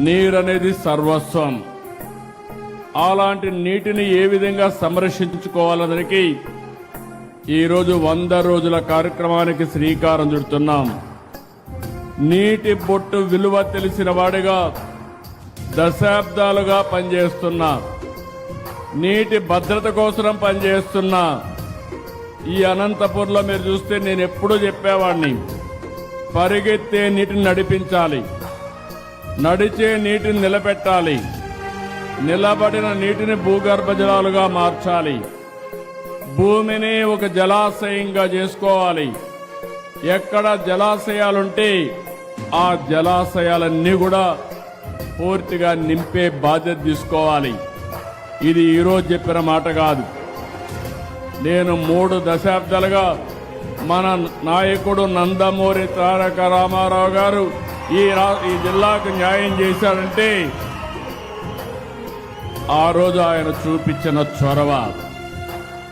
నీరనేది సర్వస్వం. అలాంటి నీటిని ఏ విధంగా సంరక్షించుకోవాలనకి ఈరోజు 100 రోజుల కార్యక్రమానికి శ్రీకారం చుడుతున్నాం. నీటి బొట్టు విలువ తెలిసిన వాడిగా దశాబ్దాలుగా పనిచేస్తున్నా, నీటి భద్రత కోసం పనిచేస్తున్నా. ఈ అనంతపూర్లో మీరు చూస్తే నేను ఎప్పుడూ చెప్పేవాడిని, పరిగెత్తే నీటిని నడిపించాలి, నడిచే నీటిని నిలబెట్టాలి, నిలబడిన నీటిని భూగర్భ జలాలుగా మార్చాలి, భూమిని ఒక జలాశయంగా చేసుకోవాలి. ఎక్కడ జలాశయాలుంటే ఆ జలాశయాలన్నీ కూడా పూర్తిగా నింపే బాధ్యత తీసుకోవాలి. ఇది ఈరోజు చెప్పిన మాట కాదు. నేను 3 దశాబ్దాలుగా మన నాయకుడు నందమూరి తారక రామారావు గారు ఈ జిల్లాకు న్యాయం చేశారంటే ఆ రోజు ఆయన చూపించిన చొరవ.